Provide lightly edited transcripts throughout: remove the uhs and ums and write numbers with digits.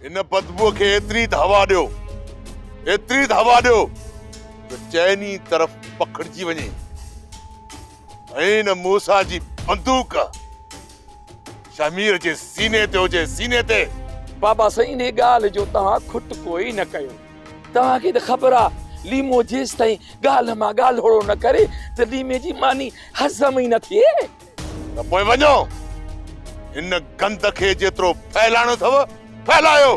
इन बदबू के एतरी हवा ॾियो तो चैनी तरफ पकड़जी वञे ऐं न मूसा जी बंदूक शमीर जे सीने ते हुजे सीने ते। बाबा सही ने गाल जो तहां खुट कोई न कयो। तहां के त खबर आ लीमो जेस ताईं गाल मां गाल होड़ो न करे त लीमे जी मानी हज़म ही न थिए। त पोइ वञो इन गंद खे जेतिरो फैलाणो अथव फैलायो।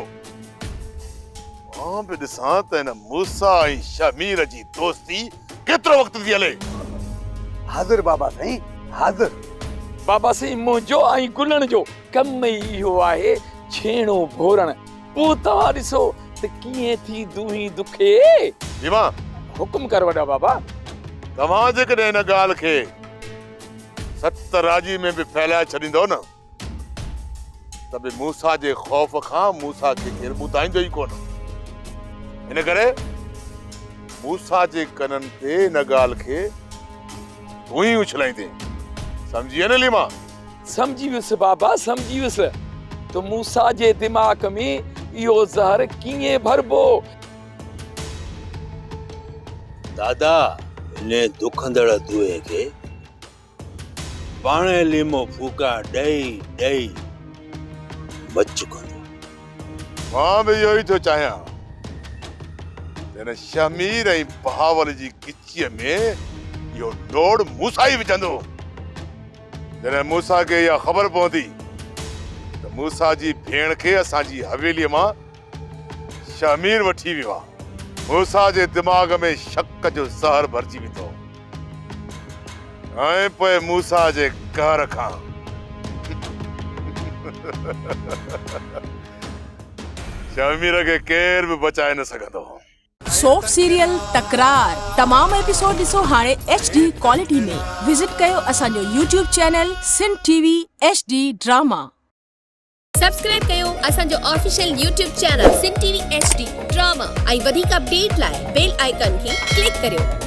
मां बि ॾिसां त इन मूसा ऐं शमीर जी दोस्ती केतिरो वक़्तु थी हले। हाज़िर बाबा साईं हाज़िर। बाबा सही मुंहिंजो ऐं गुलण जो कम ई इहो आहे छेणो भोरण। पोइ तव्हां ॾिसो त कीअं थी दूही दुखे। लीमा हुकुम कर वॾा बाबा। तव्हां जेकॾहिं इन ॻाल्हि खे सत राजी में बि फैलाए छॾींदो न त बि मूसा जे ख़ौफ़ खां मूसा खे केरु ॿुधाईंदो ई कोन। इन करे मूसा जे कननि ते इन ॻाल्हि खे तूं ई उछलाईंदे। समझी न लीमा? समझी वियुसि बाबा समझी वियुसि। तो मूसा जे दिमाग़ में इहो ज़हर कीअं भरबो। दादा इन दुखंदड़ दुए खे पाणे लीमो फूका ॾेई मच कंदो। मां बि इहो ई थो चाहियां। हिन शमीर ऐं बहावल जी किचीअ में इहो डोड़ मूसा ई विझंदो। जॾहिं मूसा खे इहा ख़बर पवंदी त मूसा जी भेण खे असांजी हवेलीअ मां शमीर वठी वियो आहे। मूसा जे दिमाग़ में शक जो ज़हर भरिजी वेंदो ऐं पोइ मूसा जे घर खां शमीर खे केर बि बचाए न सघंदो। सोप सीरियल तकरार तमाम एपिसोड ॾिसो हाणे HD क्वालिटी में। विजिट कयो असांजो YouTube channel Sindh TV HD drama. Subscribe कयो असांजो official YouTube channel Sindh TV HD drama ऐं वधीक अपडेट लाइ बेल आइकन खे क्लिक करियो।